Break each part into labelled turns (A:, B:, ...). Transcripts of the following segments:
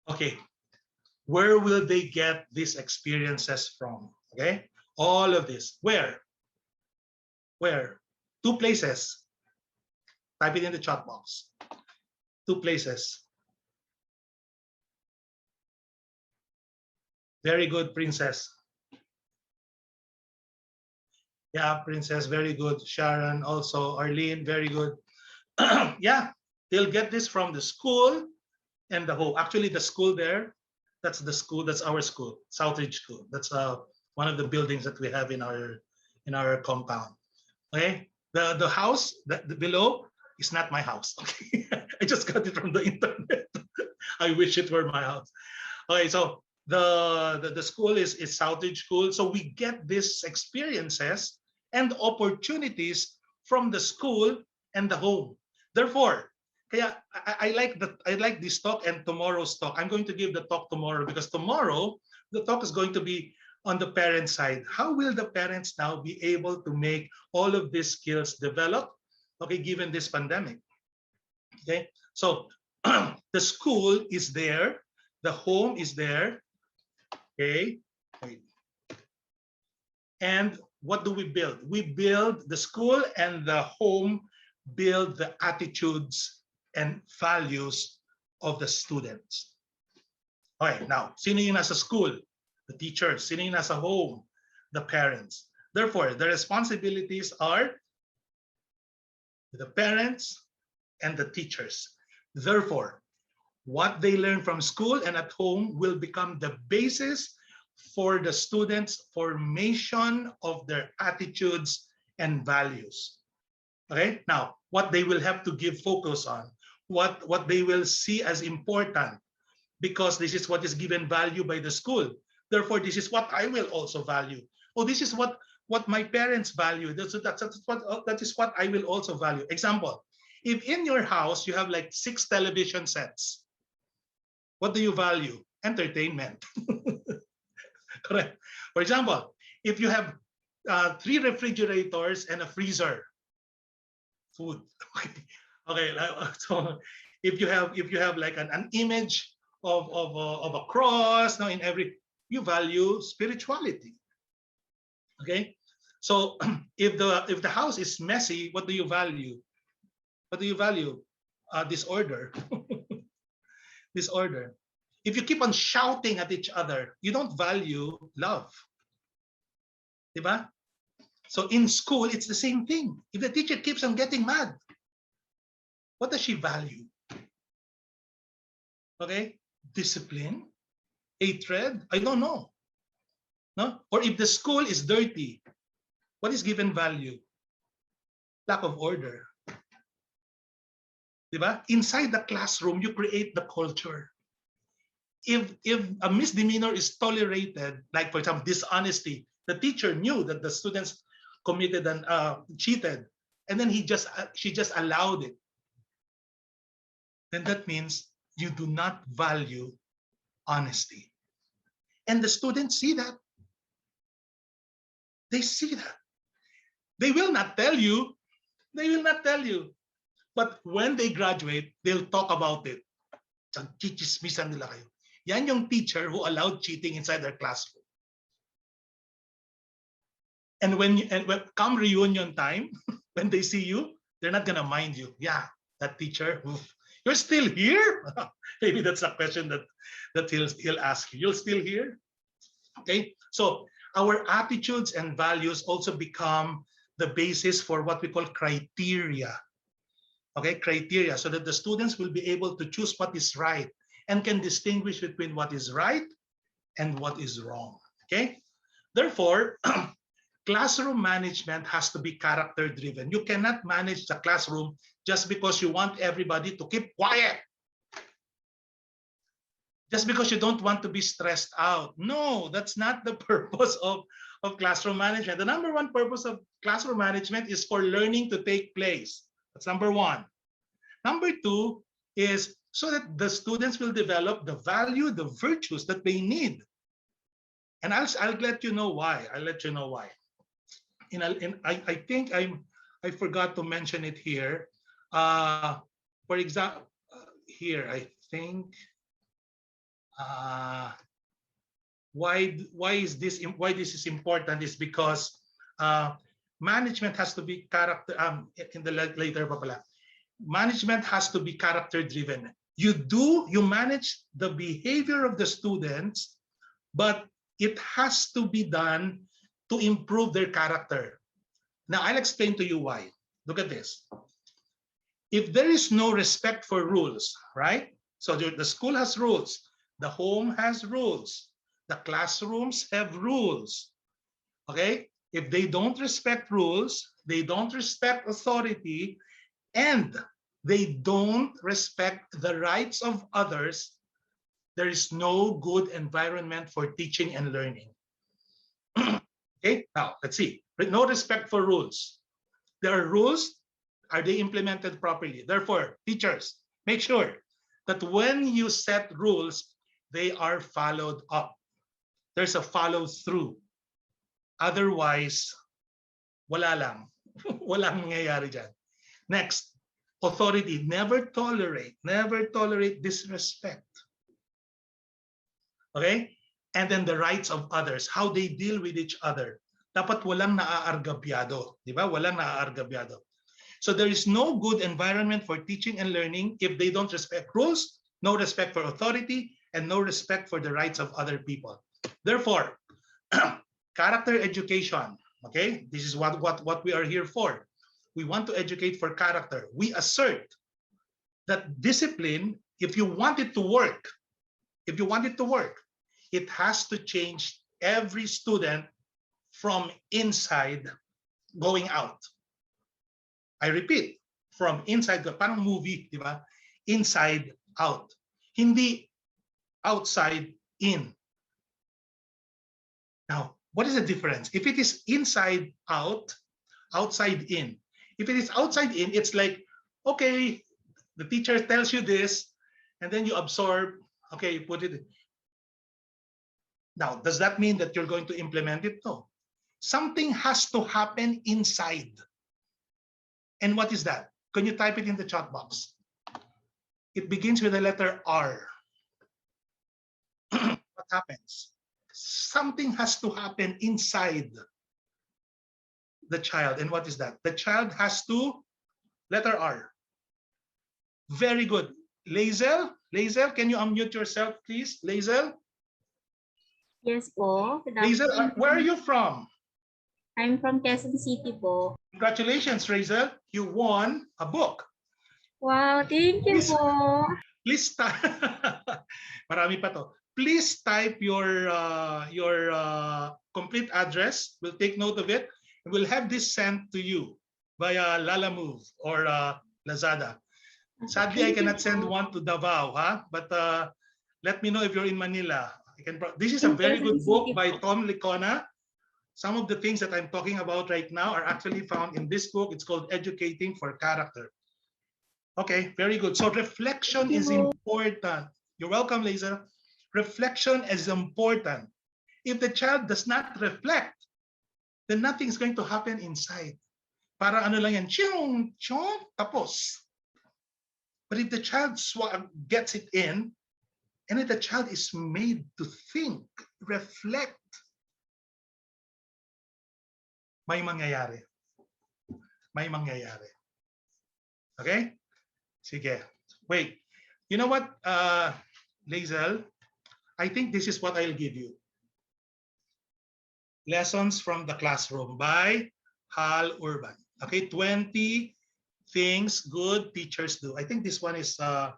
A: Okay, where will they get these experiences from? Okay, all of this. Where? Where? Two places. Type it in the chat box. Two places. Very good, Princess. Yeah, Princess, very good. Sharon, also. Arlene, very good. Yeah, they'll get this from the school and the home. Actually, the school there, that's the school. That's our school, Southridge School. That's one of the buildings that we have in our compound. Okay, the house that below is not my house. Okay, I just got it from the internet. I wish it were my house. Okay, so the school is Southridge School. So we get these experiences and opportunities from the school and the home. Therefore, kaya I like this talk and tomorrow's talk. I'm going to give the talk tomorrow because tomorrow the talk is going to be on the parent side. How will the parents now be able to make all of these skills develop? Okay, given this pandemic. Okay, so the school is there, the home is there. Okay, and what do we build? We build the school and the home build the attitudes and values of the students. Okay, now, sino yung nasa school? The teachers. Sino yung nasa home? The parents. Therefore, the responsibilities are the parents and the teachers. Therefore, what they learn from school and at home will become the basis for the students' formation of their attitudes and values. Okay, now what they will have to give focus on, what they will see as important, because this is what is given value by the school. Therefore, this is what I will also value. Oh, this is what my parents value. That is what I will also value. Example, if in your house you have like 6 television sets, what do you value? Entertainment. Correct. For example, if you have 3 refrigerators and a freezer, food. Okay. So if you have like an image of a cross now in every, you value spirituality. Okay. So if the house is messy, what do you value? What do you value? Disorder. Disorder. If you keep on shouting at each other, you don't value love. Diba? So in school, it's the same thing. If the teacher keeps on getting mad, what does she value? Okay, discipline, hatred, I don't know. No? Or if the school is dirty, what is given value? Lack of order. Diba? Inside the classroom, you create the culture. If a misdemeanor is tolerated, like for example, dishonesty, the teacher knew that the students committed and cheated, and then she just allowed it, then that means you do not value honesty. And the students see that. They see that. They will not tell you. They will not tell you. But when they graduate, they'll talk about it. Chichismisan nila kayo. Yan yung teacher who allowed cheating inside their classroom. And when come reunion time, when they see you, they're not gonna mind you. Yeah, that teacher, oof, you're still here? Maybe that's a question that he'll ask you. You're still here? Okay, so our attitudes and values also become the basis for what we call criteria. Okay, criteria, so that the students will be able to choose what is right and can distinguish between what is right and what is wrong. Okay, therefore, classroom management has to be character driven. You cannot manage the classroom just because you want everybody to keep quiet. Just because you don't want to be stressed out. No, that's not the purpose of classroom management. The number one purpose of classroom management is for learning to take place. That's number one. Number two is so that the students will develop the value, the virtues that they need. And I'll let you know why. I'll let you know why. I think I forgot to mention it here. For example, here I think why this is important is because management has to be character in the later pa pala. Management has to be character driven. You manage the behavior of the students, but it has to be done to improve their character. Now I'll explain to you why. Look at this. If there is no respect for rules, right? So the school has rules, the home has rules, the classrooms have rules. Okay? If they don't respect rules, they don't respect authority, and they don't respect the rights of others, there is no good environment for teaching and learning. Okay, now let's see. No respect for rules. There are rules. Are they implemented properly? Therefore, teachers, make sure that when you set rules, they are followed up. There's a follow through. Otherwise, wala lang. Walang mangyayari dyan. Next, authority. Never tolerate disrespect. Okay? And then the rights of others, how they deal with each other. Dapat walang naaargabyado. Di ba? Walang naaargabyado. So there is no good environment for teaching and learning if they don't respect rules, no respect for authority, and no respect for the rights of other people. Therefore, character education, okay? This is what we are here for. We want to educate for character. We assert that discipline, if you want it to work, it has to change every student from inside going out. I repeat, from inside, parang movie, di ba? Inside out. Hindi outside in. Now, what is the difference? If it is inside out, outside in. If it is outside in, it's like, okay, the teacher tells you this, and then you absorb, okay, you put it. Now, does that mean that you're going to implement it? No. Something has to happen inside. And what is that? Can you type it in the chat box? It begins with the letter R. What happens? Something has to happen inside the child. And what is that? The child has to, letter R. Very good. Lazel, can you unmute yourself, please? Lazel?
B: Yes po.
A: Lazel, where are you from?
B: I'm from Quezon City po.
A: Congratulations, Razel. You won a book.
B: Wow, thank you po.
A: Please type. Marami pa to. Please type your complete address. We'll take note of it. And we'll have this sent to you via Lalamove or Lazada. Sadly, I cannot send one to Davao, huh? But let me know if you're in Manila. This is a very good book by Tom Lickona. Some of the things that I'm talking about right now are actually found in this book. It's called Educating for Character. Okay, very good. So reflection is important. You're welcome, Lisa. Reflection is important. If the child does not reflect, then nothing is going to happen inside. Para ano lang yan, ching, chong, tapos. But if the child gets it in, and if the child is made to think, reflect, may mangyayari. May mangyayari. Okay? Sige. Wait. You know what, Lazel? I think this is what I'll give you. Lessons from the Classroom by Hal Urban. Okay, 20 things good teachers do. I think this one is nice,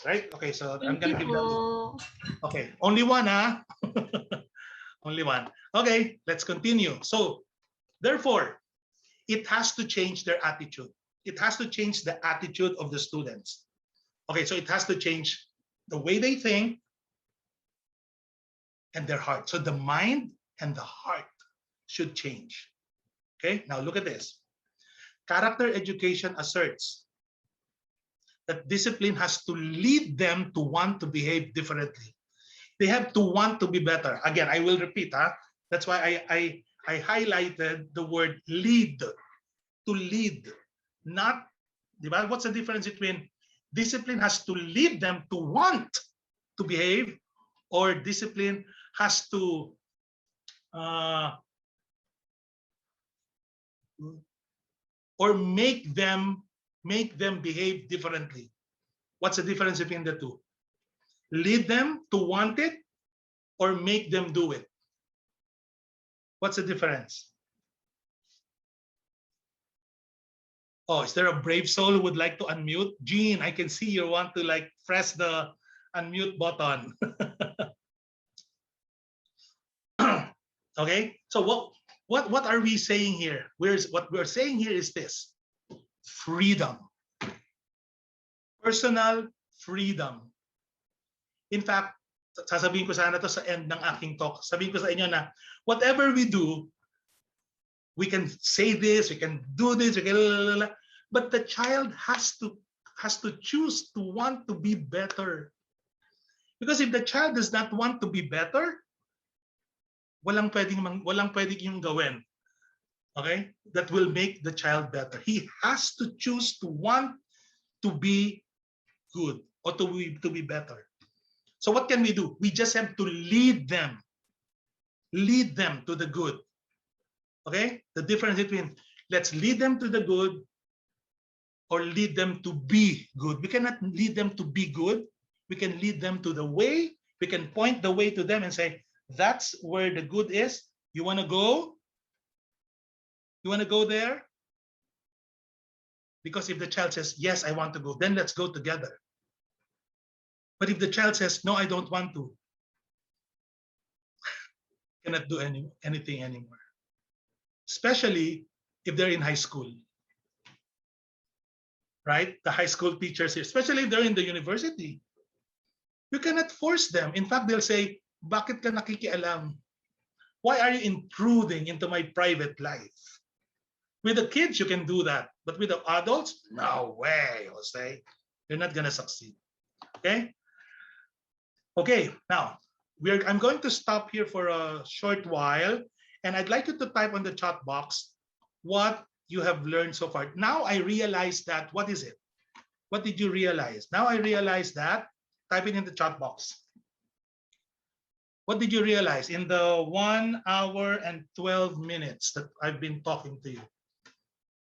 A: right? Okay, so I'm gonna give that. Okay, only one, huh? Only one. Okay, let's continue. So, therefore, it has to change their attitude. It has to change the attitude of the students. Okay, so it has to change the way they think and their heart. So the mind and the heart should change. Okay, now look at this. Character education asserts that discipline has to lead them to want to behave differently. They have to want to be better. Again, I will repeat. That's why I highlighted the word lead. To lead. Not, what's the difference between Discipline has to lead them to want to behave, or discipline has to or make them behave differently. What's the difference between the two? Lead them to want it or make them do it? What's the difference? Oh, is there a brave soul who would like to unmute? Jean, I can see you want to like press the unmute button. Okay, so what are we saying here? What we're saying here is this: freedom, personal freedom. In fact, sasabihin ko sana to sa end ng aking talk. Sabihin ko sa inyo na whatever we do, we can say this, we can do this, we can, but the child has to choose to want to be better. Because if the child does not want to be better, walang pwedeng yung gawin. Okay? That will make the child better. He has to choose to want to be good or to be better. So what can we do? We just have to lead them to the good. Okay? The difference between let's lead them to the good or lead them to be good. We cannot lead them to be good. We can lead them to the way. We can point the way to them and say, that's where the good is. You want to go? You want to go there? Because if the child says, yes, I want to go, then let's go together. But if the child says, no, I don't want to, cannot do anything anymore. Especially if they're in high school. Right? The high school teachers, especially if they're in the university. You cannot force them. In fact, they'll say, bakit ka nakikialam? Why are you intruding into my private life? With the kids, you can do that. But with the adults, no way, Jose. You're not going to succeed. Okay? Okay, now, I'm going to stop here for a short while. And I'd like you to type on the chat box what you have learned so far. Now I realize that, what is it? What did you realize? Now I realize that, type it in the chat box. What did you realize in the 1 hour and 12 minutes that I've been talking to you?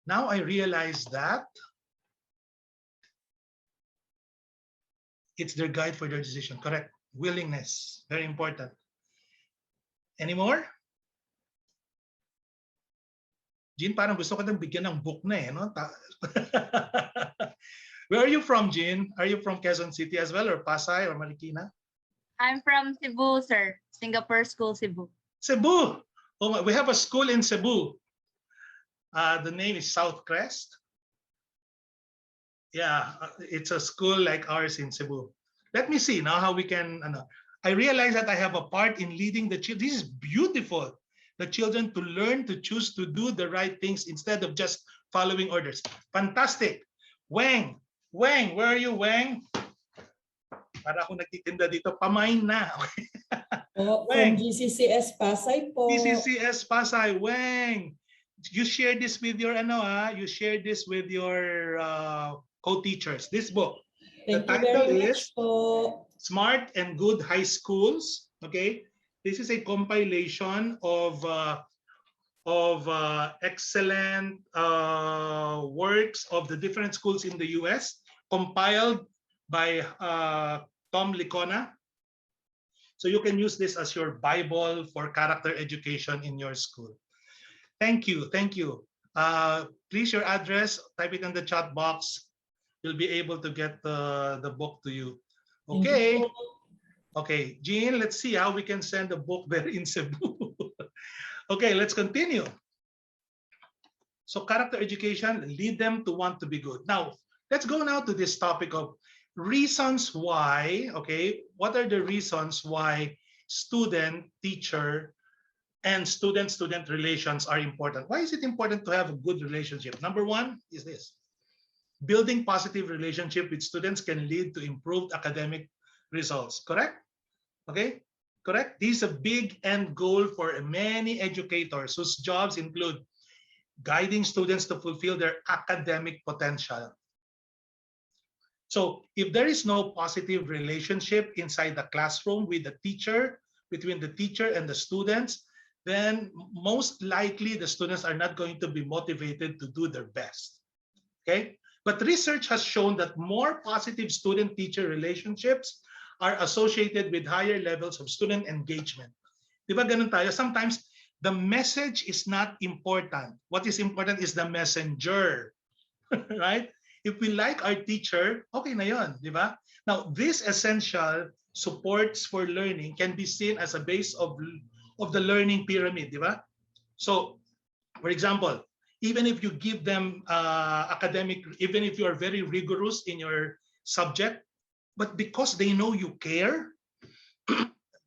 A: Now I realize that it's their guide for their decision. Correct. Willingness. Very important. Any more? Jean, parang gusto ko nang bigyan ng book na eh. No? Where are you from, Jean? Are you from Quezon City as well, or Pasay, or Marikina?
C: I'm from Cebu, sir. Singapore School, Cebu.
A: Cebu. Oh, we have a school in Cebu. The name is Southcrest. Yeah, it's a school like ours in Cebu. Let me see now how we can. I realize that I have a part in leading the children. This is beautiful. The children to learn to choose to do the right things instead of just following orders. Fantastic. Wang, where are you, Wang? Para ako nagtitinda dito, pamain na.
D: From GCCS Pasay po.
A: GCCS Pasay, Wang. You share this with your you share this with your co-teachers. This book.
D: Thank
A: the
D: you
A: title
D: very
A: is
D: much po.
A: Smart and Good High Schools. Okay, this is a compilation of excellent works of the different schools in the U.S. compiled by Tom Lickona. So you can use this as your Bible for character education in your school. Thank you. Please, your address, type it in the chat box. You'll be able to get the book to you. Okay. Okay, Jean, let's see how we can send the book there in Cebu. Okay, let's continue. So character education, lead them to want to be good. Now, let's go now to this topic of reasons why, okay, what are the reasons why student, teacher, and student-student relations are important? Why is it important to have a good relationship? Number one is this. Building positive relationship with students can lead to improved academic results, correct? Okay, correct? This is a big end goal for many educators whose jobs include guiding students to fulfill their academic potential. So if there is no positive relationship inside the classroom with the teacher, between the teacher and the students, then most likely the students are not going to be motivated to do their best. Okay? But research has shown that more positive student-teacher relationships are associated with higher levels of student engagement. Di ba ganun tayo? Sometimes the message is not important. What is important is the messenger. Right? If we like our teacher, okay na yon, di ba? Now, this essential supports for learning can be seen as a base of the learning pyramid, di ba? So, for example, even if you give them academic, even if you are very rigorous in your subject, but because they know you care,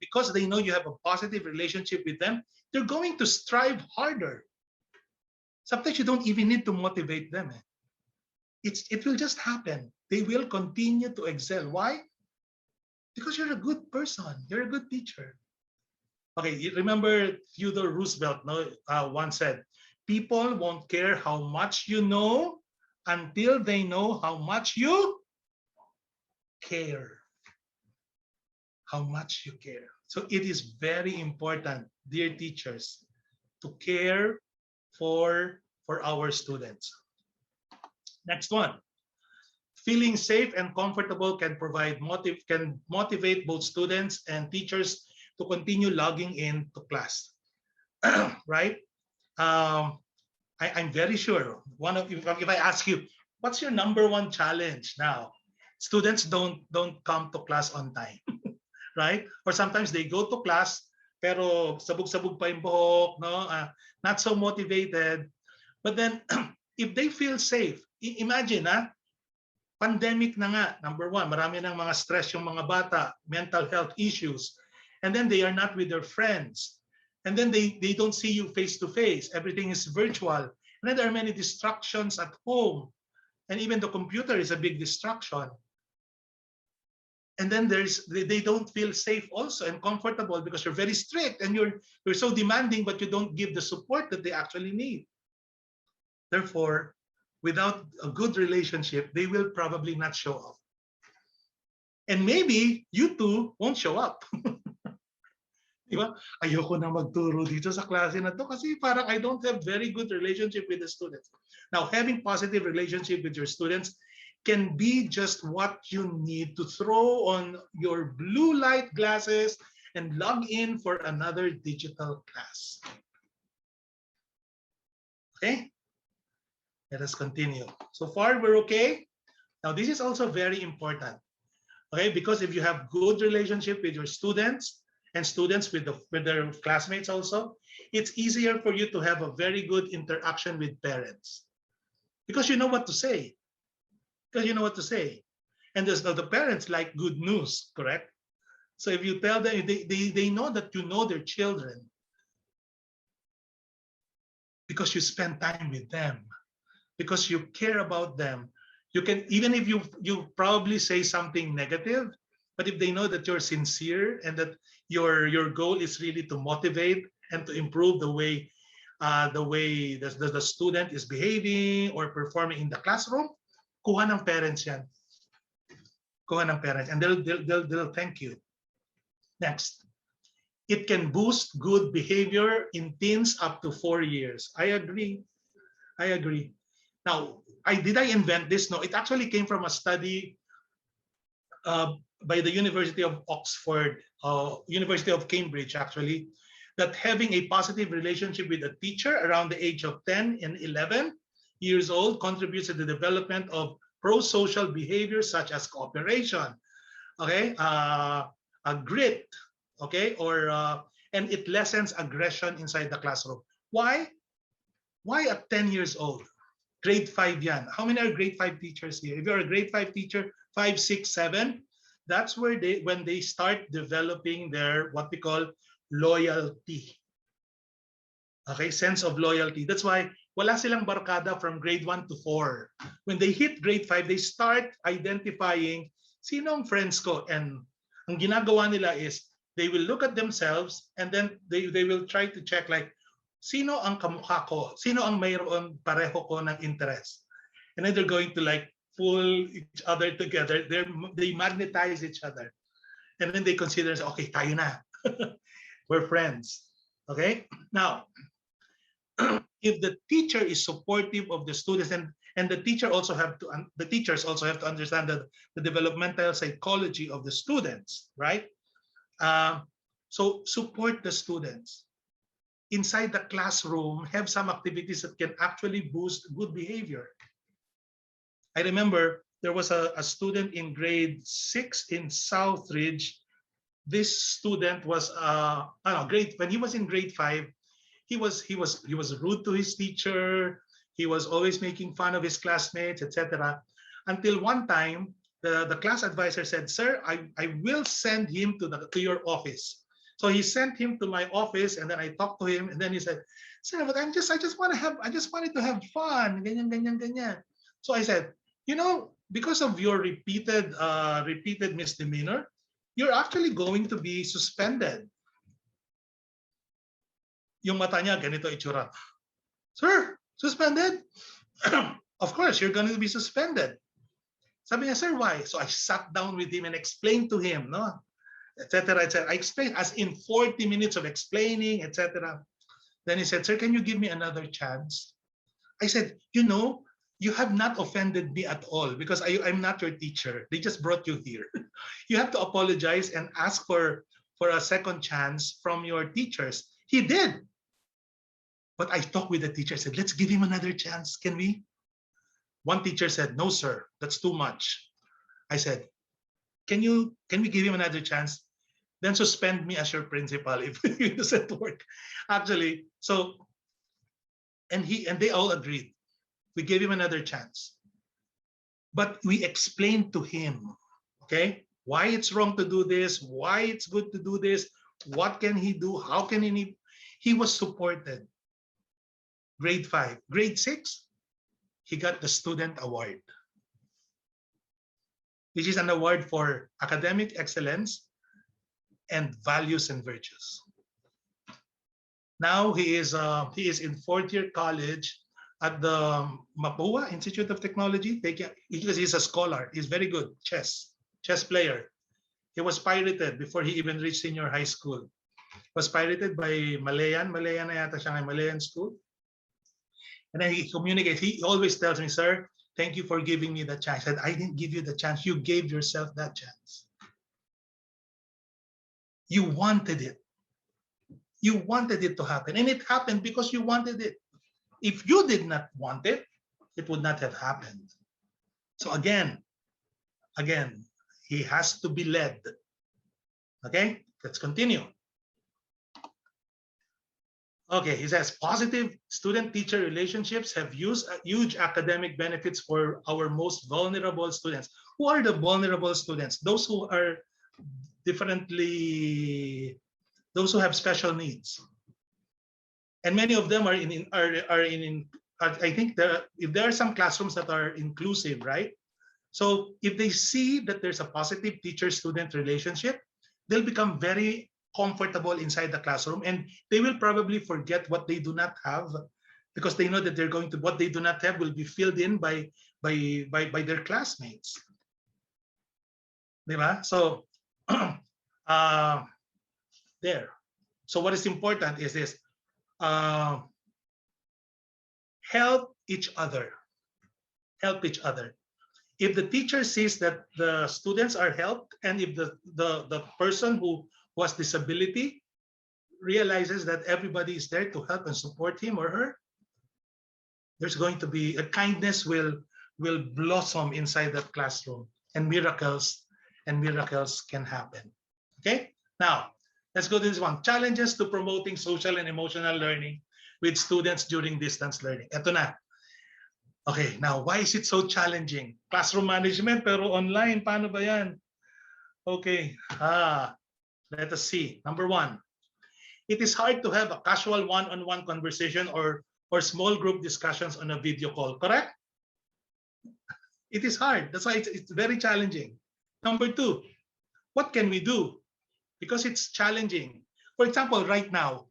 A: because they know you have a positive relationship with them, they're going to strive harder. Sometimes you don't even need to motivate them. It will just happen. They will continue to excel. Why? Because you're a good person. You're a good teacher. Okay, you remember Theodore Roosevelt once said, people won't care how much you know until they know how much you care. How much you care. So it is very important, dear teachers, to care for our students. Next one. Feeling safe and comfortable can motivate both students and teachers to continue logging in to class. Right? I'm very sure if I ask you, what's your number one challenge now? Students don't come to class on time. Right? Or sometimes they go to class pero sabog-sabog pa yung buhok, no? Not so motivated. But then if they feel safe, imagine pandemic na nga, number one, marami ng mga stress yung mga bata, mental health issues, and then they are not with their friends. And then they don't see you face to face. Everything is virtual. And then there are many distractions at home. And even the computer is a big distraction. And then they don't feel safe also and comfortable because you're very strict and you're so demanding, but you don't give the support that they actually need. Therefore, without a good relationship, they will probably not show up. And maybe you too won't show up. Diba? Ayoko na magturo dito sa klase na to kasi parang I don't have very good relationship with the students. Now, having positive relationship with your students can be just what you need to throw on your blue light glasses and log in for another digital class. Okay? Let us continue. So far, we're okay. Now, this is also very important. Okay, because if you have good relationship with your students and students with their classmates also, it's easier for you to have a very good interaction with parents because you know what to say. Because you know what to say. And the parents like good news, correct? So if you tell them, they know that you know their children because you spend time with them, because you care about them. You can, even if you probably say something negative, but if they know that you're sincere and that your goal is really to motivate and to improve the way the student is behaving or performing in the classroom, kuha ng parents yan. Kuha ng parents, and they'll thank you. Next, it can boost good behavior in teens up to 4 years. I agree. Now, did I invent this? No, it actually came from a study by the University of Oxford, University of Cambridge, actually, that having a positive relationship with a teacher around the age of 10 and 11 years old contributes to the development of pro-social behaviors such as cooperation, okay, grit, okay, and it lessens aggression inside the classroom. Why? Why at 10 years old? Grade 5 yan. How many are grade 5 teachers here? If you're a grade 5 teacher, 5, 6, 7, that's where when they start developing their what we call loyalty. Okay, sense of loyalty. That's why wala silang barkada from grade 1 to 4. When they hit grade 5, they start identifying sino ang friends ko, and ang ginagawa nila is they will look at themselves and then they will try to check like sino ang kamukha ko, sino ang mayroon pareho ko ng interest. And then they're going to like pull each other together. They magnetize each other. And then they consider, okay, tayo na. We're friends. Okay? Now, if the teacher is supportive of the students, and the teachers also have to understand the developmental psychology of the students, right? So support the students. Inside the classroom, have some activities that can actually boost good behavior. I remember there was a student in grade 6 in Southridge. This student was when he was in grade 5, he was rude to his teacher. He was always making fun of his classmates, etc. Until one time, the class advisor said, "Sir, I will send him to your office." So he sent him to my office, and then I talked to him, and then he said, "Sir, but I just wanted to have fun." Ganyan, ganyan, ganyan. So I said, because of your repeated misdemeanor, you're actually going to be suspended. Yung mata niya, ganito itsura. Sir, suspended? Of course, you're going to be suspended. Sabi niya, sir, why? So I sat down with him and explained to him, etc., etc. I explained, as in 40 minutes of explaining, etc. Then he said, sir, can you give me another chance? I said, you have not offended me at all because I'm not your teacher. They just brought you here. You have to apologize and ask for a second chance from your teachers. He did. But I talked with the teacher, said, let's give him another chance, can we? One teacher said, no, sir, that's too much. I said, can we give him another chance? Then suspend me as your principal if it doesn't work. Actually, and they all agreed. We gave him another chance. But we explained to him, okay, why it's wrong to do this, why it's good to do this, what can he do, how can he was supported. Grade 5. Grade 6, he got the student award, which is an award for academic excellence and values and virtues. Now he is in fourth year college at the Mapua Institute of Technology, because he's a scholar. He's very good, chess player. He was pirated before he even reached senior high school. Was pirated by Malayan na yata siya, Malayan school. And then he communicates. He always tells me, sir, thank you for giving me the chance. I said, I didn't give you the chance. You gave yourself that chance. You wanted it. You wanted it to happen. And it happened because you wanted it. If you did not want it, it would not have happened. So again, he has to be led. Okay, let's continue. Okay, he says positive student-teacher relationships have huge academic benefits for our most vulnerable students. Who are the vulnerable students? Those who are those who have special needs. And many of them are I think if there are some classrooms that are inclusive, right? So if they see that there's a positive teacher-student relationship, they'll become very comfortable inside the classroom, and they will probably forget what they do not have, because they know that what they do not have will be filled in by their classmates. Diba? So there. So what is important is this: help each other. Help each other. If the teacher sees that the students are helped, and if the person who has disability realizes that everybody is there to help and support him or her, there's going to be a kindness will blossom inside that classroom, and miracles can happen. Okay, now let's go to this one: challenges to promoting social and emotional learning with students during distance learning. Ito na. Okay, now why is it so challenging? Classroom management pero online, paano ba yan? Okay, let us see. Number 1, it is hard to have a casual one-on-one conversation or small group discussions on a video call, correct? It is hard. That's why it's very challenging. Number 2, what can we do? Because it's challenging. For example, right now,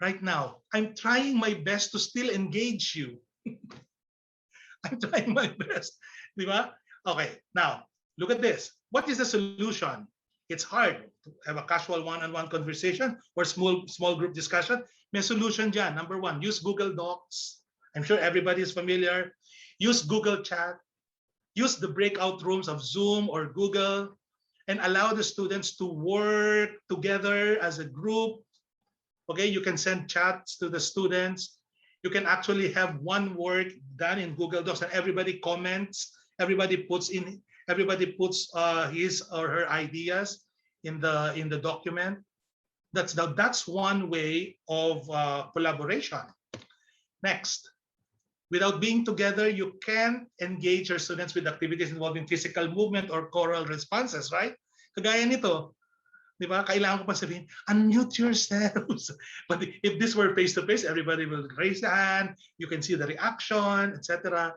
A: I'm trying my best to still engage you. I'm trying my best, di ba? Okay, now look at this. What is the solution? It's hard to have a casual one-on-one conversation or small group discussion. May solution dyan. Number one, use Google Docs. I'm sure everybody is familiar. Use Google Chat. Use the breakout rooms of Zoom or Google and allow the students to work together as a group. Okay, you can send chats to the students. You can actually have one work done in Google Docs and everybody comments. Everybody puts his or her ideas in the document. That's one way of collaboration. Next, without being together, you can engage your students with activities involving physical movement or choral responses, right? Kagaya nito, di ba? Kailangan ko pa sabihin, unmute yourselves. But if this were face-to-face, everybody will raise their hand. You can see the reaction, etc.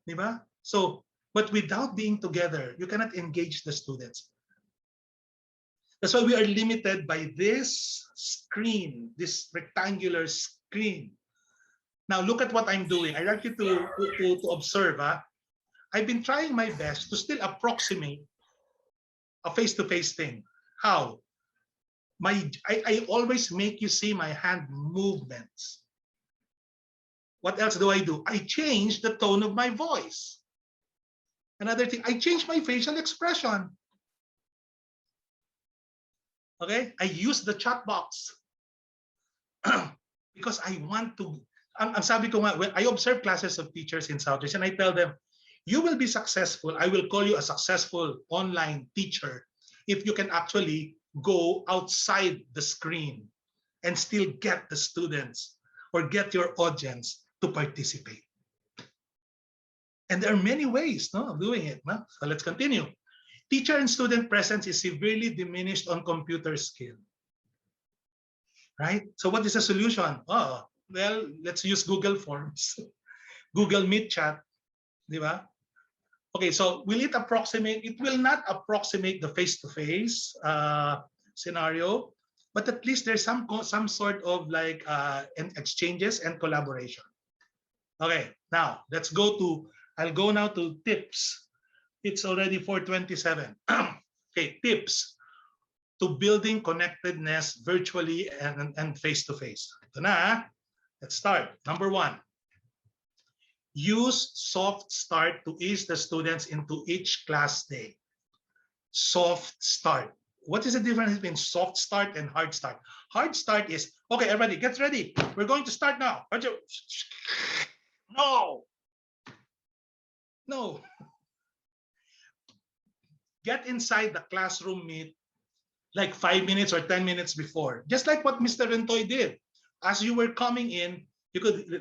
A: Di ba? So, but without being together, you cannot engage the students. That's why we are limited by this screen, this rectangular screen. Now look at what I'm doing. I'd like you to observe. I've been trying my best to still approximate a face-to-face thing. How? I always make you see my hand movements. What else do? I change the tone of my voice. Another thing, I change my facial expression. Okay, I use the chat box because I want to. Ang sabi ko nga, when I observe classes of teachers in Southridge and I tell them, you will be successful. I will call you a successful online teacher if you can actually go outside the screen and still get the students or get your audience to participate. And there are many ways of doing it. No? So let's continue. Teacher and student presence is severely diminished on computer skill. Right? So what is the solution? Oh, well, let's use Google Forms, Google Meet chat, di ba? Okay, so will it approximate? It will not approximate the face-to-face scenario, but at least there's some sort of like exchanges and collaboration. Okay, now let's go to. I'll go now to tips. It's already 4:27. Okay, tips to building connectedness virtually and face-to-face. Ito na. Let's start. Number one, use soft start to ease the students into each class day. Soft start. What is the difference between soft start and hard start? Hard start is, okay, everybody, get ready. We're going to start now. No. No. Get inside the classroom meet like 5 minutes or 10 minutes before. Just like what Mr. Rentoy did. As you were coming in,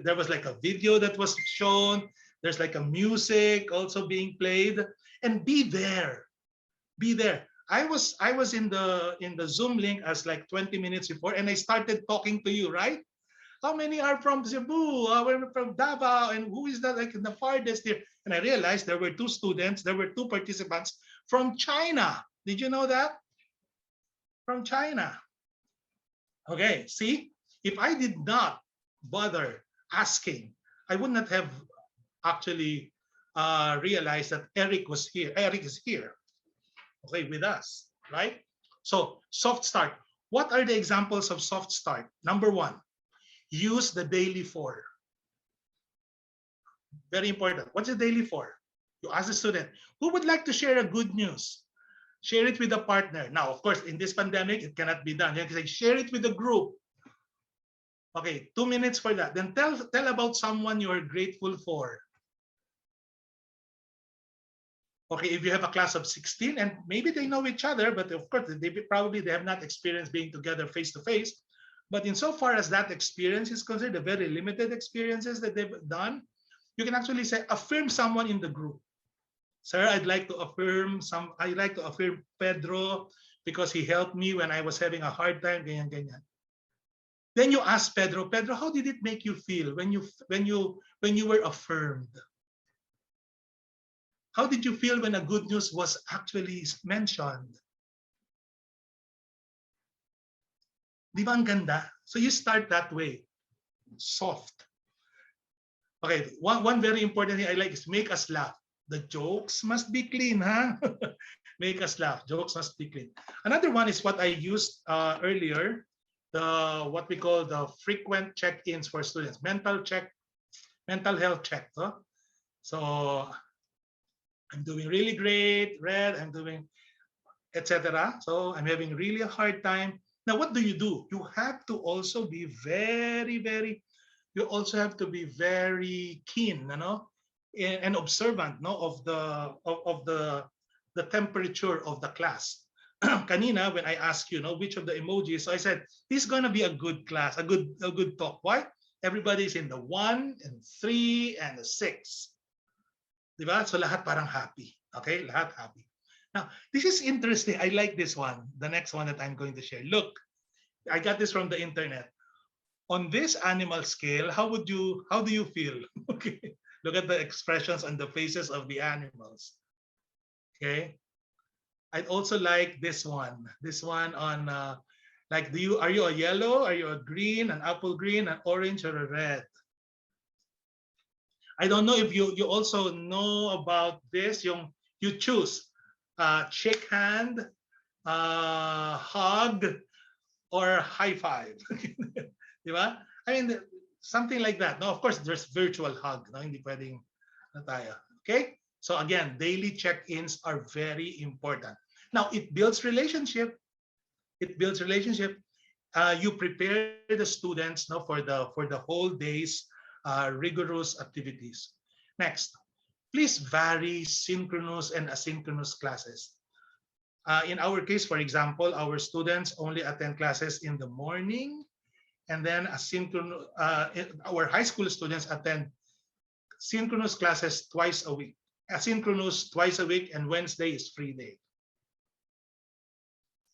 A: there was like a video that was shown. There's like a music also being played, and be there. Be there. I was in the Zoom link as like 20 minutes before, and I started talking to you, right? How many are from Cebu? We're from Davao, and who is that? Like the farthest here? And I realized there were two students, there were two participants from China. Did you know that? From China. Okay, see? If I did not bother asking, I would not have actually realized that Eric was here. Eric is here, okay, with us, right? So soft start. What are the examples of soft start? Number one, use the daily for. Very important. What's the daily for? You ask the student, who would like to share a good news? Share it with a partner. Now, of course, in this pandemic, it cannot be done. You can say, share it with a group. Okay, 2 minutes for that. Then tell about someone you are grateful for. Okay, if you have a class of 16 and maybe they know each other, but of course they have not experienced being together face to face. But insofar as that experience is concerned, the very limited experiences that they've done, you can actually say, affirm someone in the group. Sir, I'd like to affirm Pedro because he helped me when I was having a hard time, ganyan, ganyan. Then you ask Pedro, how did it make you feel when you were affirmed? How did you feel when a good news was actually mentioned? Di ba ang ganda? So you start that way, soft. Okay, one very important thing I like is make us laugh. The jokes must be clean, huh? Make us laugh. Jokes must be clean. Another one is what I used earlier, the what we call the frequent check-ins for students, mental health check. Huh? So I'm doing really great, Red. I'm doing etc. So I'm having really a hard time. Now, what do? You have to also be very. You also have to be very keen, and observant, no, of the temperature of the class. Kanina, when I asked you, which of the emojis, so I said this is gonna be a good class, a good talk. Why? Everybody's in the 1 and 3 and the 6. Diba? So lahat parang happy. Okay, lahat happy. Now, this is interesting. I like this one. The next one that I'm going to share. Look, I got this from the internet. On this animal scale, how do you feel? Okay, look at the expressions on the faces of the animals. Okay, I'd also like this one. This one on like, are you a yellow? Are you a green? An apple green? An orange or a red? I don't know if you also know about this. You choose shake hand, hug, or high five. Diba? I mean, something like that. No, of course, there's virtual hug. No, hindi pwedeng na tayo. Okay? So again, daily check-ins are very important. Now, it builds relationship. It builds relationship. You prepare the students, for the whole day's rigorous activities. Next, please vary synchronous and asynchronous classes. In our case, for example, our students only attend classes in the morning, and then our high school students attend synchronous classes twice a week. Asynchronous twice a week, and Wednesday is free day.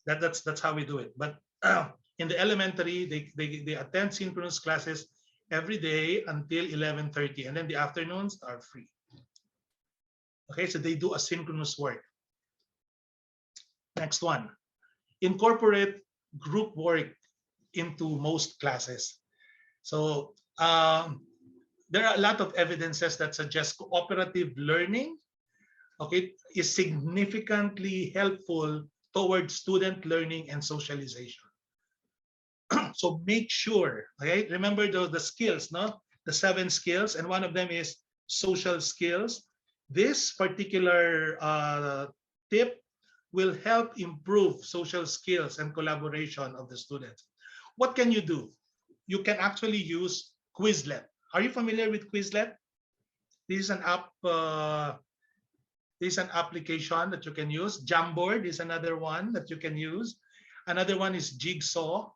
A: That's how we do it. But in the elementary, they attend synchronous classes every day until 11:30, and then the afternoons are free. Okay, so they do asynchronous work. Next one, incorporate group work into most classes. So there are a lot of evidences that suggest cooperative learning, okay, is significantly helpful towards student learning and socialization. So make sure, okay, remember the skills, the 7 skills, and one of them is social skills. This particular tip will help improve social skills and collaboration of the students. What can you do? You can actually use Quizlet. Are you familiar with Quizlet? This is an app. This is an application that you can use. Jamboard is another one that you can use. Another one is Jigsaw.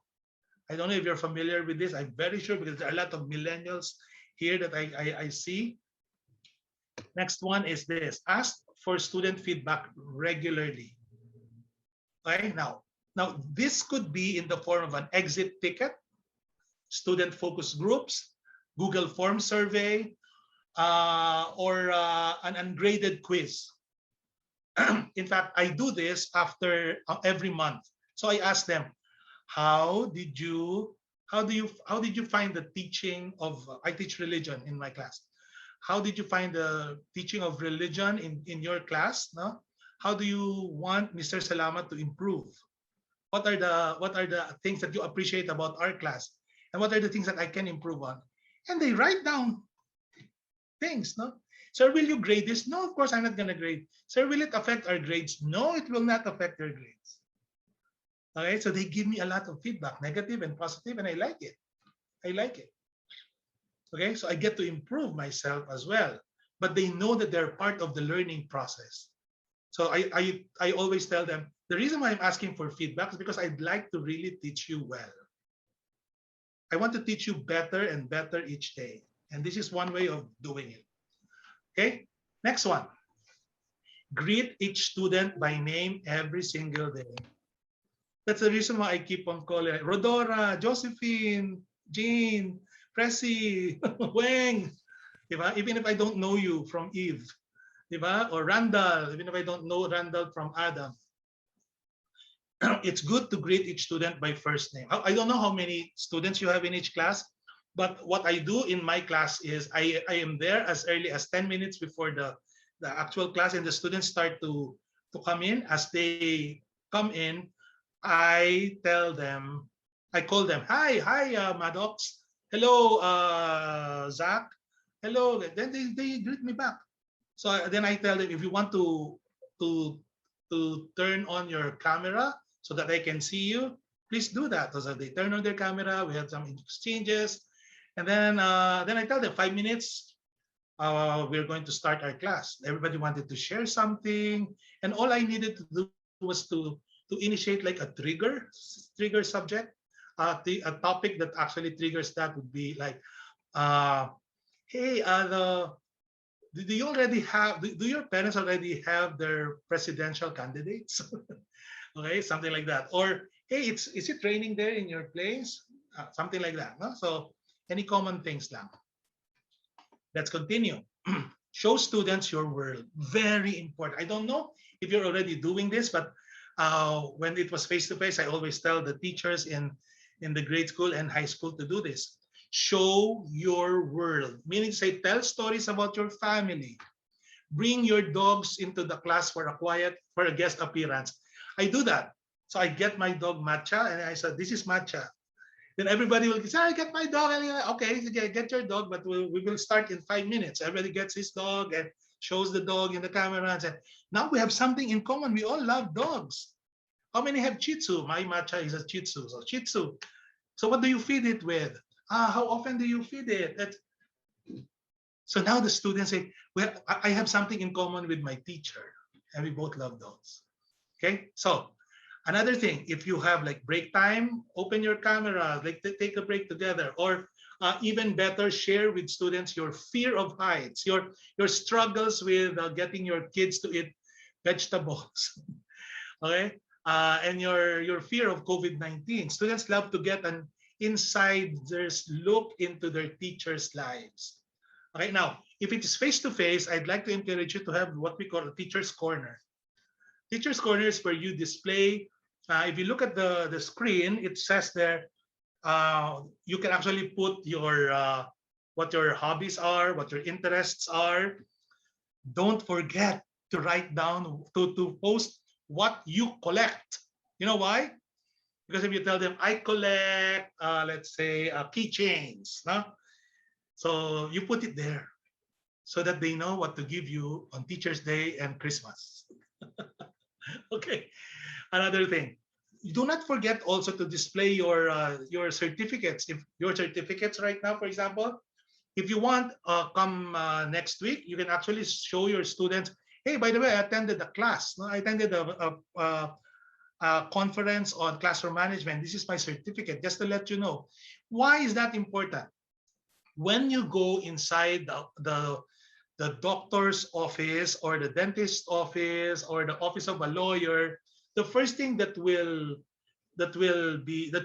A: I don't know if you're familiar with this. I'm very sure because there are a lot of millennials here that I see. Next one is this. Ask for student feedback regularly. Okay, now this could be in the form of an exit ticket, student focus groups, Google Form survey, or an ungraded quiz. In fact, I do this after every month. So I ask them, how did you find the teaching of, I teach religion in my class. How did you find the teaching of religion in your class? No? How do you want Mr. Salamat to improve? What are the things that you appreciate about our class? And what are the things that I can improve on? And they write down things, no? Sir, will you grade this? No, of course I'm not going to grade. Sir, will it affect our grades? No, it will not affect your grades. Okay, so they give me a lot of feedback, negative and positive, and I like it. I like it. Okay, so I get to improve myself as well. But they know that they're part of the learning process. So I always tell them, the reason why I'm asking for feedback is because I'd like to really teach you well. I want to teach you better and better each day. And this is one way of doing it. Okay, next one. Greet each student by name every single day. That's the reason why I keep on calling Rodora, Josephine, Jean, Pressy, Weng. Even if I don't know you from Eve. Or Randall, even if I don't know Randall from Adam. It's good to greet each student by first name. I don't know how many students you have in each class, but what I do in my class is I am there as early as 10 minutes before the the actual class, and the students start to come in. As they come in, I tell them, I call them, hi, Maddox. Hello, Zach. Hello. Then they greet me back. So then I tell them, if you want to to turn on your camera so that I can see you, please do that. So they turn on their camera. We had some exchanges, and then I tell them 5 minutes. We're going to start our class. Everybody wanted to share something, and all I needed to do was to initiate like a trigger subject. A topic that actually triggers that would be like, uh, hey, do you already have? Do your parents already have their presidential candidates? Okay, something like that. Or hey, is it raining there in your place? Something like that. No? So any common things lang. Let's continue. Show students your world. Very important. I don't know if you're already doing this, but when it was face to face, I always tell the teachers in the grade school and high school to do this. Show your world, meaning say tell stories about your family. Bring your dogs into the class for a guest appearance. I do that. So I get my dog Matcha, and I said, "This is Matcha." Then everybody will say, "I get my dog." And okay, get your dog, but we will start in 5 minutes. Everybody gets his dog and shows the dog in the camera and said, "Now we have something in common. We all love dogs. How many have Shih Tzu?" My Matcha is a Shih Tzu. So Shih Tzu. So what do you feed it with? How often do you feed it? So now the students say, "Well, I have something in common with my teacher, and we both love dogs." Okay, so another thing, if you have like break time, open your camera, like take a break together, or even better, share with students your fear of heights, your struggles with getting your kids to eat vegetables, okay, and your fear of COVID-19. Students love to get an insider's look into their teachers' lives. Okay, now if it is face to face, I'd like to encourage you to have what we call a teacher's corner. Teacher's corner is where you display. If you look at the screen, it says there, you can actually put your what your hobbies are, what your interests are. Don't forget to write down, to post what you collect. You know why? Because if you tell them, I collect, let's say, keychains, no? So you put it there so that they know what to give you on Teacher's Day and Christmas. Okay. Another thing, do not forget also to display your certificates. If your certificates right now, for example, if you want, come next week, you can actually show your students, hey, by the way, I attended a class. No? I attended a conference on classroom management. This is my certificate, just to let you know. Why is that important? When you go inside the doctor's office or the dentist's office or the office of a lawyer, the first thing that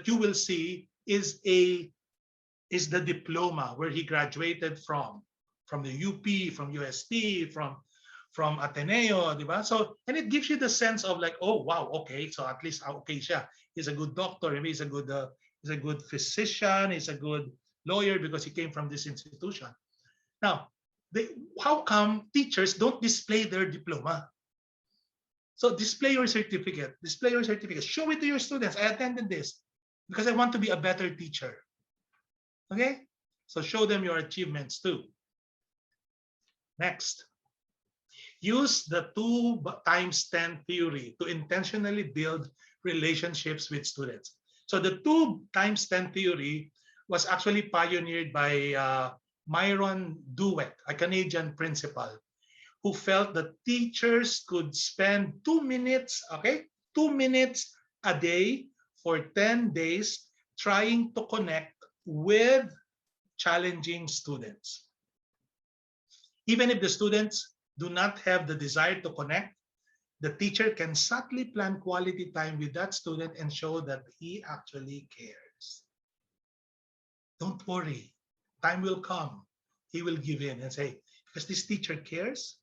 A: you will see is the diploma where he graduated from the UP, from UST, from Ateneo, diba? So, and it gives you the sense of like, oh wow, okay, so at least okay siya. He's a good doctor, maybe he's a good physician, he's a good lawyer because he came from this institution. Now, how come teachers don't display their diploma? So display your certificate. Display your certificate. Show it to your students. I attended this because I want to be a better teacher. Okay? So show them your achievements too. Next. Use the 2 times 10 theory to intentionally build relationships with students. So the 2 times 10 theory was actually pioneered by Myron Duwek, a Canadian principal, who felt that teachers could spend 2 minutes, okay, 2 minutes a day for 10 days trying to connect with challenging students. Even if the students do not have the desire to connect, the teacher can subtly plan quality time with that student and show that he actually cares. Don't worry, time will come. He will give in and say, because this teacher cares,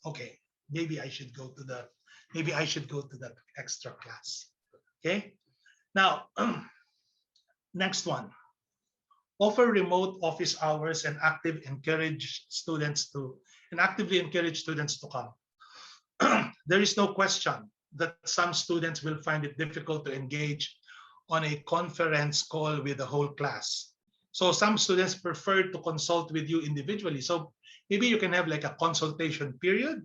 A: okay, maybe I should go to that extra class. Okay. Now, next one. offer remote office hours and actively encourage students to come. There is no question that some students will find it difficult to engage on a conference call with the whole class. So some students prefer to consult with you individually. So maybe you can have like a consultation period,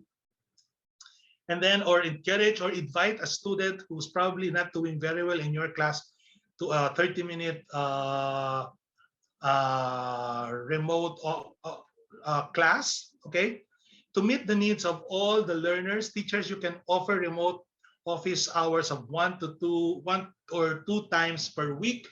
A: and then or encourage or invite a student who's probably not doing very well in your class to a 30-minute remote class, okay? To meet the needs of all the learners, teachers, you can offer remote office hours of one or two times per week,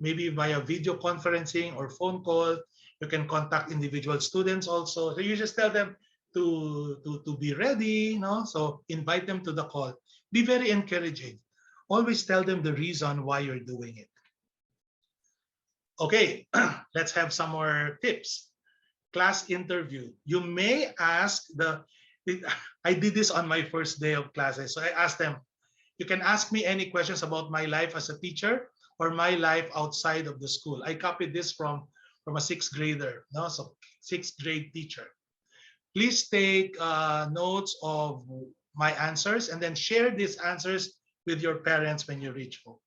A: maybe via video conferencing or phone call. You can contact individual students also. So you just tell them to be ready, so invite them to the call. Be very encouraging. Always tell them the reason why you're doing it. Okay, let's have some more tips. Class interview. You may ask I did this on my first day of classes. So I asked them, you can ask me any questions about my life as a teacher or my life outside of the school. I copied this from a sixth grader, so sixth grade teacher. Please take notes of my answers and then share these answers with your parents when you reach home.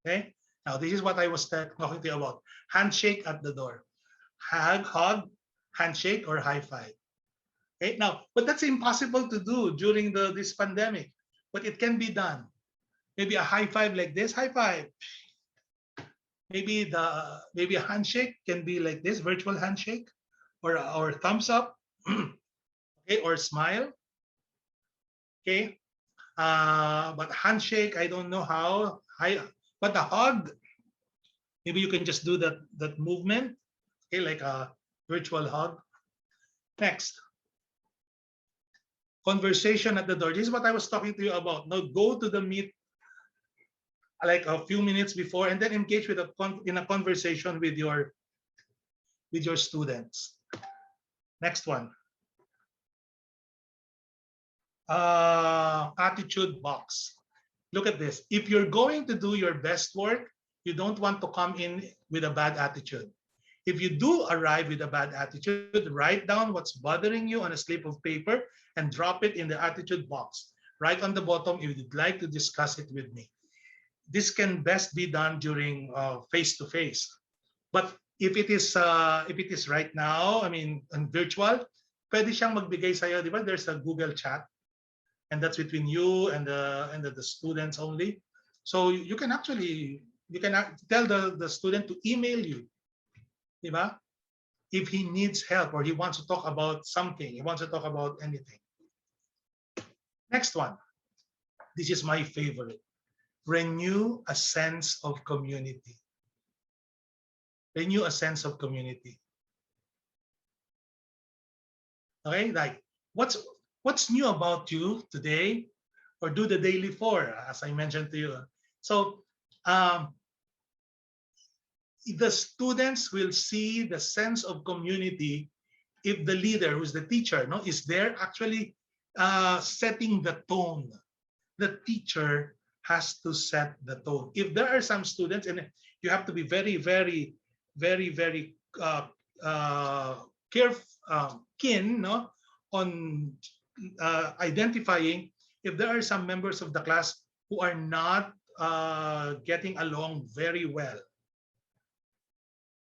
A: Okay. Now, this is what I was talking to you about. Handshake at the door. Hug, handshake, or high five. Okay. Now, but that's impossible to do during this pandemic. But it can be done. Maybe a high five like this. High five. Maybe a handshake can be like this, virtual handshake, or thumbs up. Okay, or smile. Okay. But handshake, I don't know how. But the hug, maybe you can just do that movement, okay, like a virtual hug. Next, conversation at the door. This is what I was talking to you about. Now go to the meet like a few minutes before, and then engage with in a conversation with your students. Next one. Attitude box. Look at this. If you're going to do your best work, you don't want to come in with a bad attitude. If you do arrive with a bad attitude, write down what's bothering you on a slip of paper and drop it in the attitude box. Right on the bottom if you'd like to discuss it with me. This can best be done during face-to-face. But if it is right now, I mean, on virtual, pwede siyang magbigay sa'yo, di ba? There's a Google chat, and that's between you and the students only. So you can tell the student to email you, di ba? If he needs help or he wants to talk about something, he wants to talk about anything. Next one. This is my favorite. Renew a sense of community. Renew a sense of community. Okay, like what's new about you today, or do the daily four, as I mentioned to you. So the students will see the sense of community if the leader, who's the teacher, is there actually setting the tone. The teacher has to set the tone. If there are some students, and you have to be very, very, very, very keen on identifying if there are some members of the class who are not getting along very well.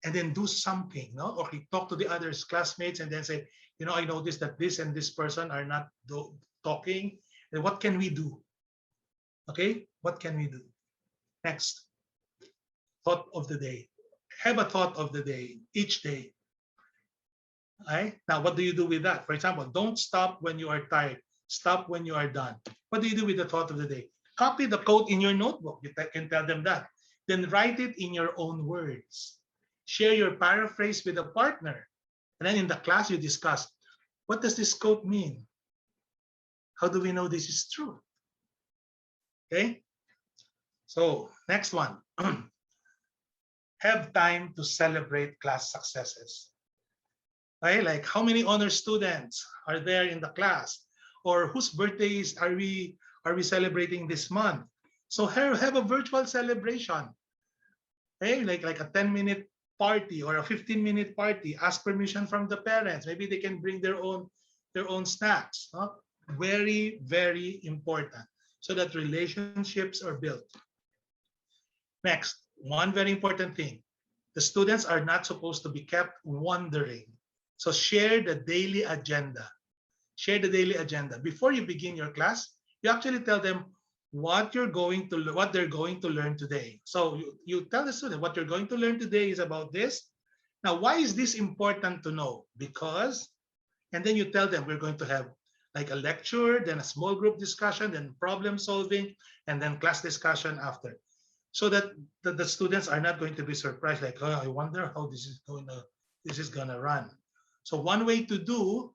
A: And then do something, or talk to the other classmates and then say, I noticed that this and this person are not talking. And what can we do? Okay, what can we do? Next, thought of the day. Have a thought of the day each day. Right? Now, what do you do with that? For example, don't stop when you are tired. Stop when you are done. What do you do with the thought of the day? Copy the quote in your notebook. You can tell them that. Then write it in your own words. Share your paraphrase with a partner. And then in the class, you discuss, what does this quote mean? How do we know this is true? Okay? So, next one. Have time to celebrate class successes. Right? Like how many honor students are there in the class? Or whose birthdays are we celebrating this month? So have a virtual celebration. Okay? Like a 10-minute party or a 15-minute party, ask permission from the parents. Maybe they can bring their own snacks. Huh? Very, very important so that relationships are built. Next, one very important thing. The students are not supposed to be kept wondering. So share the daily agenda. Share the daily agenda. Before you begin your class, you actually tell them what they're going to learn today. So you tell the student what you're going to learn today is about this. Now, why is this important to know? Because, and then you tell them we're going to have like a lecture, then a small group discussion, then problem solving, and then class discussion after. So that the students are not going to be surprised, like, oh, I wonder how this is gonna run. So one way to do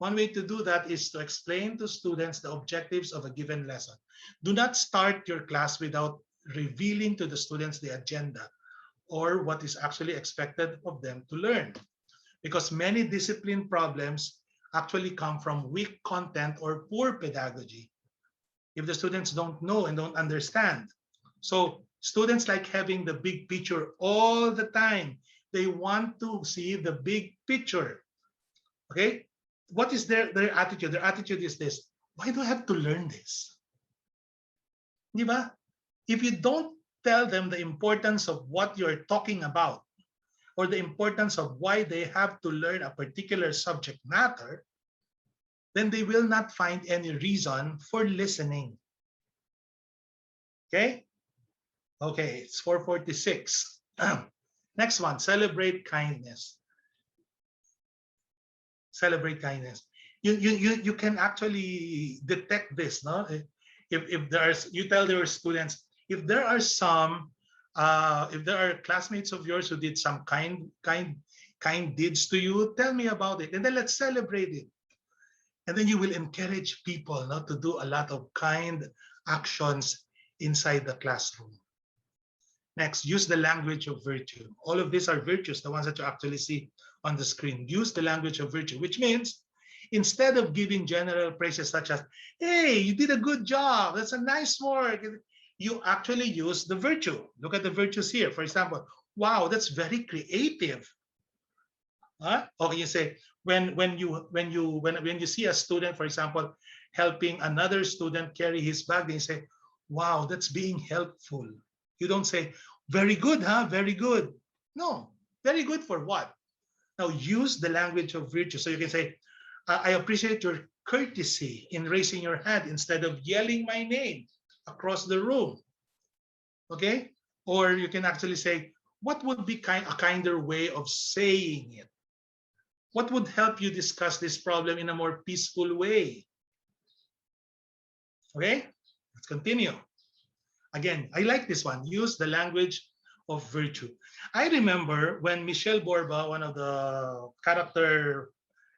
A: that is to explain to students the objectives of a given lesson. Do not start your class without revealing to the students the agenda or what is actually expected of them to learn. Because many discipline problems actually come from weak content or poor pedagogy if the students don't know and don't understand. So students like having the big picture all the time. They want to see the big picture. Okay? What is their attitude? Their attitude is this: why do I have to learn this? Di ba? If you don't tell them the importance of what you're talking about or the importance of why they have to learn a particular subject matter, then they will not find any reason for listening. Okay? Okay, it's 4:46. Next one, celebrate kindness. Celebrate kindness. You can actually detect this, no? If there's, you tell your students, if there are classmates of yours who did some kind deeds to you, tell me about it, and then let's celebrate it. And then you will encourage people not to do a lot of kind actions inside the classroom. Next, use the language of virtue. All of these are virtues, the ones that you actually see on the screen. Use the language of virtue, which means instead of giving general praises such as, hey, you did a good job, that's a nice work, you actually use the virtue. Look at the virtues here. For example, wow, that's very creative. Huh? Or you say, when you see a student, for example, helping another student carry his bag, they say, wow, that's being helpful. You don't say, very good, huh? Very good. No, very good for what? Now use the language of virtue. So you can say, I appreciate your courtesy in raising your hand instead of yelling my name across the room. Okay? Or you can actually say, what would be a kinder way of saying it? What would help you discuss this problem in a more peaceful way? Okay? Let's continue. Again, I like this one. Use the language of virtue. I remember when Michele Borba, one of the character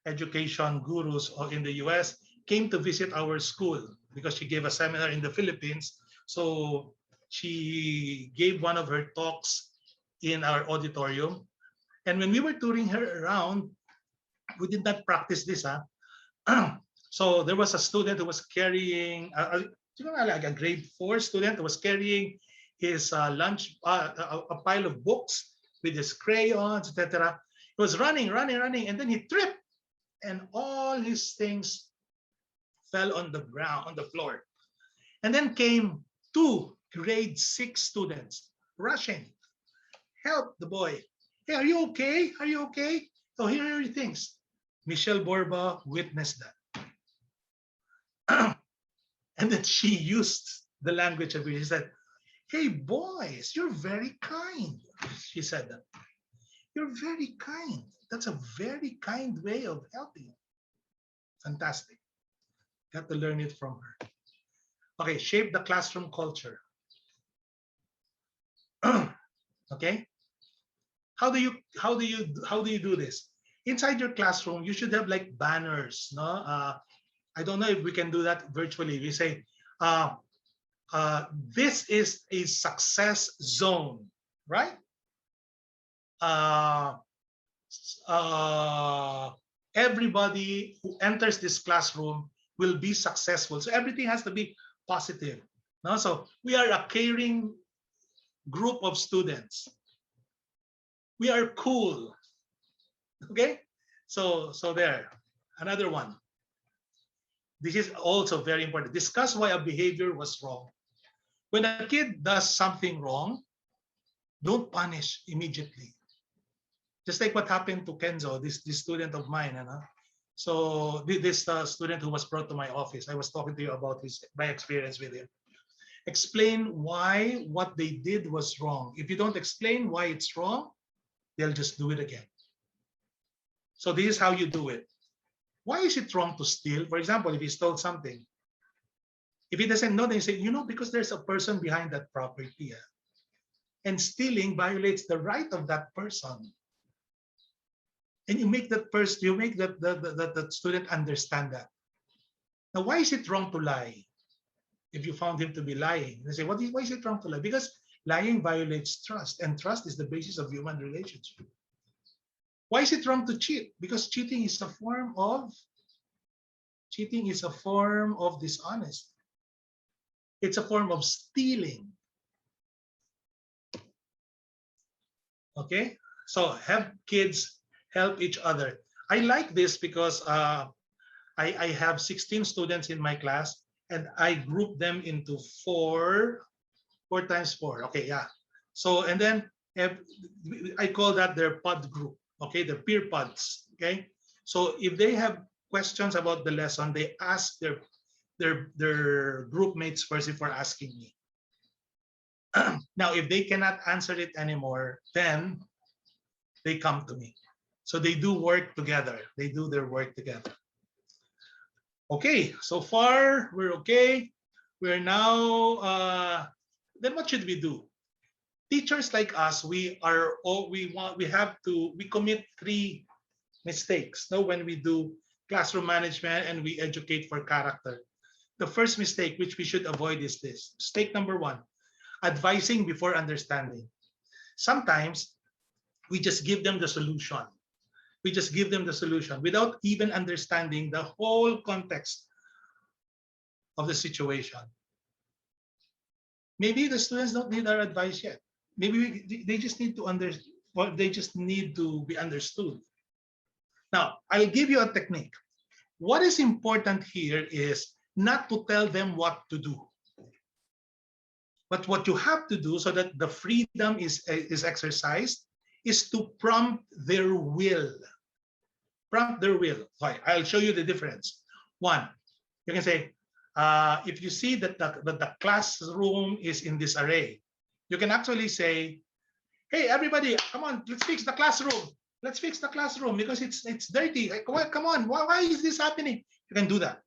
A: education gurus in the US, came to visit our school because she gave a seminar in the Philippines. So she gave one of her talks in our auditorium. And when we were touring her around, we did not practice this. So there was a student who was carrying like a grade 4 student who was carrying his lunch, a pile of books with his crayons, etc. He was running, and then he tripped, and all his things fell on the ground, on the floor. And then came 2 grade 6 students rushing, help the boy. Hey, are you okay? Are you okay? Oh, here are your things. Michele Borba witnessed that. And then she used the language of it. She said, hey, boys, you're very kind. She said that. You're very kind. That's a very kind way of helping. Fantastic. Got to learn it from her. Okay, shape the classroom culture. Okay? How do you do this? Inside your classroom, you should have like banners, no? I don't know if we can do that virtually. We say, this is a success zone, right? Everybody who enters this classroom will be successful. So everything has to be positive. No? So we are a caring group of students. We are cool. Okay? So there. Another one. This is also very important. Discuss why a behavior was wrong. When a kid does something wrong, don't punish immediately. Just like what happened to Kenzo, this student of mine. So this student who was brought to my office, I was talking to you about my experience with him. Explain why what they did was wrong. If you don't explain why it's wrong, they'll just do it again. So this is how you do it. Why is it wrong to steal? For example, if he stole something, if he doesn't know, then you say, because there's a person behind that property. And stealing violates the right of that person. And you make that person, you make that student understand that. Now, why is it wrong to lie? If you found him to be lying, they say, why is it wrong to lie? Because lying violates trust, and trust is the basis of human relationship. Why is it wrong to cheat? Because cheating is a form of dishonesty. It's a form of stealing. Okay, so have kids help each other. I like this because I have 16 students in my class, and I group them into four times four. Okay, yeah. So and then I call that their pod group. Okay, the peer pods. Okay, so if they have questions about the lesson, they ask their group mates first before asking me. Now, if they cannot answer it anymore, then they come to me. So they do work together. They do their work together. Okay, so far we're okay. We're now. Then what should we do? Teachers like us, we commit 3 mistakes. No, when we do classroom management and we educate for character. The first mistake which we should avoid is this. Mistake number 1, advising before understanding. Sometimes we just give them the solution. We just give them the solution without even understanding the whole context of the situation. Maybe the students don't need our advice yet. Maybe they just need to they just need to be understood. Now, I'll give you a technique. What is important here is not to tell them what to do. But what you have to do so that the freedom is exercised is to prompt their will. Prompt their will. Sorry, I'll show you the difference. 1, you can say, if you see that the classroom is in this array, you can actually say, hey, everybody, come on, let's fix the classroom. Let's fix the classroom because it's dirty. Like, come on, why is this happening? You can do that.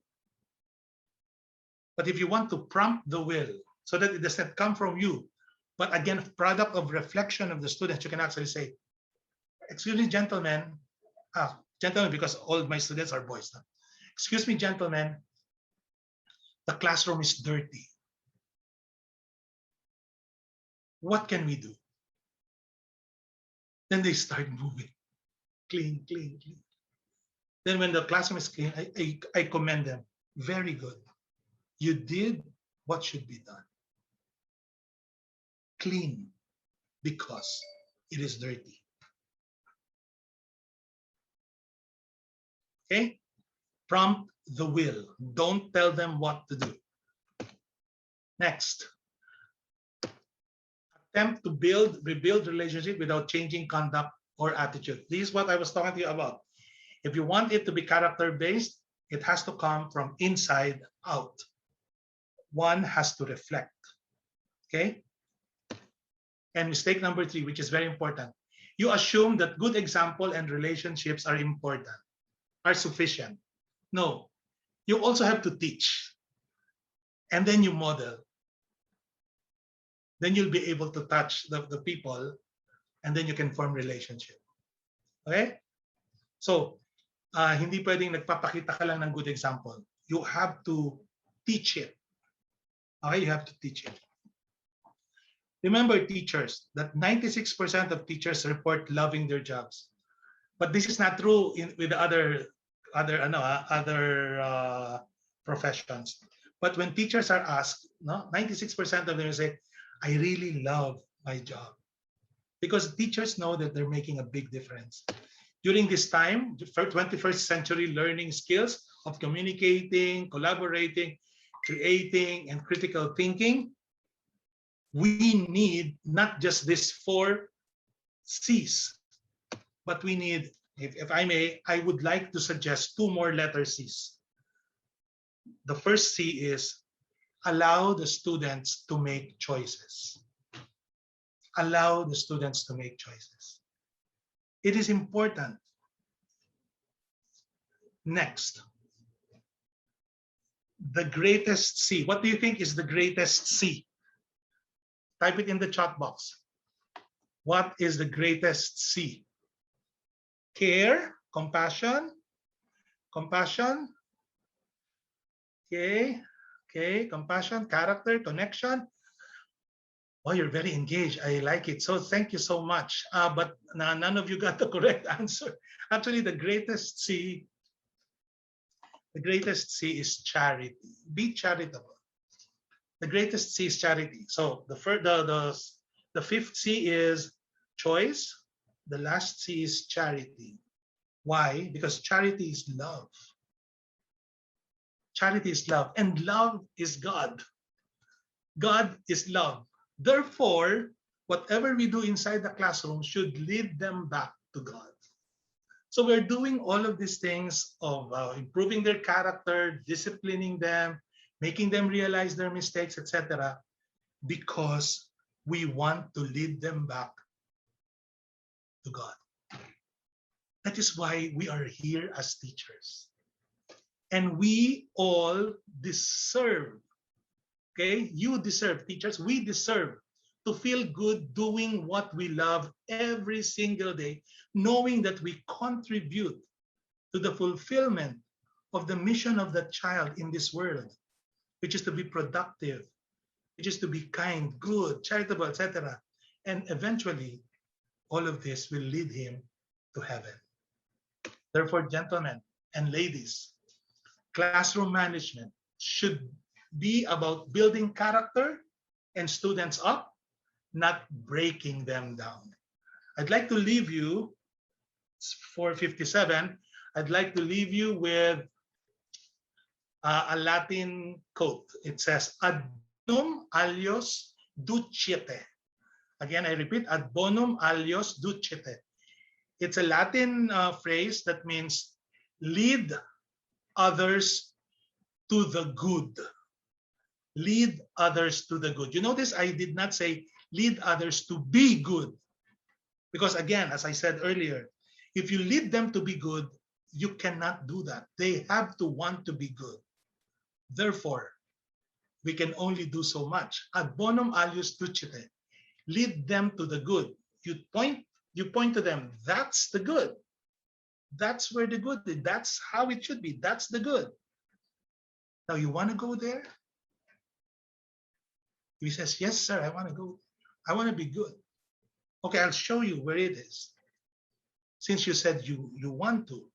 A: But if you want to prompt the will so that it does not come from you, but again, product of reflection of the students, you can actually say, excuse me, gentlemen, gentlemen, because all my students are boys now. Excuse me, gentlemen, the classroom is dirty. What can we do? Then they start moving. Clean, clean, clean. Then when the classroom is clean, I commend them. Very good. You did what should be done. Clean because it is dirty. Okay? Prompt the will. Don't tell them what to do. Next. Attempt to rebuild relationship without changing conduct or attitude. This is what I was talking to you about. If you want it to be character-based, it has to come from inside out. One has to reflect. Okay? And mistake number 3, which is very important. You assume that good example and relationships are important, are sufficient. No. You also have to teach. And then you model. Then you'll be able to touch the people, and then you can form relationship. Okay? So, hindi pwedeng nagpapakita ka lang ng good example. You have to teach it. Okay? You have to teach it. Remember, teachers, that 96% of teachers report loving their jobs. But this is not true with other professions. But when teachers are asked, 96% of them say, I really love my job. because teachers know that they're making a big difference. During this time, for 21st century learning skills of communicating, collaborating, creating, and critical thinking, we need not just these 4 C's, but we need, if I may, I would like to suggest 2 more letter C's. The first C is allow the students to make choices. Allow the students to make choices. It is important. Next, the greatest C. What do you think is the greatest C? Type it in the chat box. What is the greatest C? Care, compassion, compassion. Okay, compassion, character, connection. Oh, you're very engaged. I like it. So thank you so much. But none of you got the correct answer. Actually, the greatest C is charity. Be charitable. The greatest C is charity. So the 5th C is choice. The last C is charity. Why? Because charity is love. Charity is love, and love is God. God is love. Therefore, whatever we do inside the classroom should lead them back to God. So we're doing all of these things of improving their character, disciplining them, making them realize their mistakes, etc., because we want to lead them back to God. That is why we are here as teachers. And we all deserve, okay? You deserve, teachers, we deserve to feel good doing what we love every single day, knowing that we contribute to the fulfillment of the mission of the child in this world, which is to be productive, which is to be kind, good, charitable, etc. And eventually, all of this will lead him to heaven. Therefore, gentlemen and ladies, classroom management should be about building character and students up, not breaking them down. I'd like to leave you, it's 4:57, I'd like to leave you with a Latin quote. It says, ad bonum alios ducete. Again, I repeat, ad bonum alios ducete. It's a Latin phrase that means lead others to the good. Lead others to the good. You notice I did not say lead others to be good. Because again, as I said earlier, if you lead them to be good, you cannot do that. They have to want to be good. Therefore, we can only do so much. Ad bonum alius ducite. Lead them to the good. You point to them. That's the good. That's where the good is. That's how it should be. That's the good. Now, you want to go there? He says, yes, sir, I want to go. I want to be good. Okay, I'll show you where it is. Since you said you want to,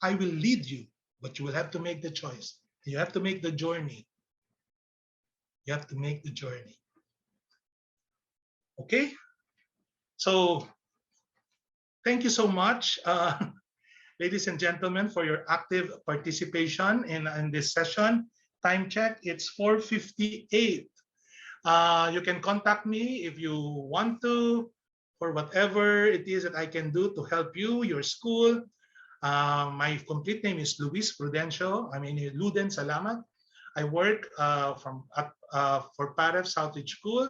A: I will lead you, but you will have to make the choice. You have to make the journey. You have to make the journey. Okay? So, thank you so much, ladies and gentlemen, for your active participation in this session. Time check, it's 4:58. You can contact me if you want to, for whatever it is that I can do to help you, your school. My complete name is Luis Prudencio. I'm in Luden, Salamat. I work for PAREF Southridge School.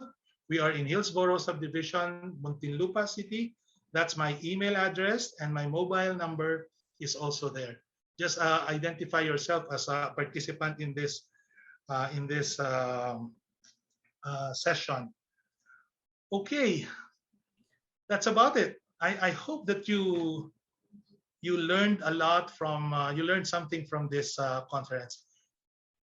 A: We are in Hillsborough Subdivision, Muntinlupa City. That's my email address, and my mobile number is also there. Just identify yourself as a participant in this session. Okay, that's about it. I hope that you learned a lot from you learned something from this conference.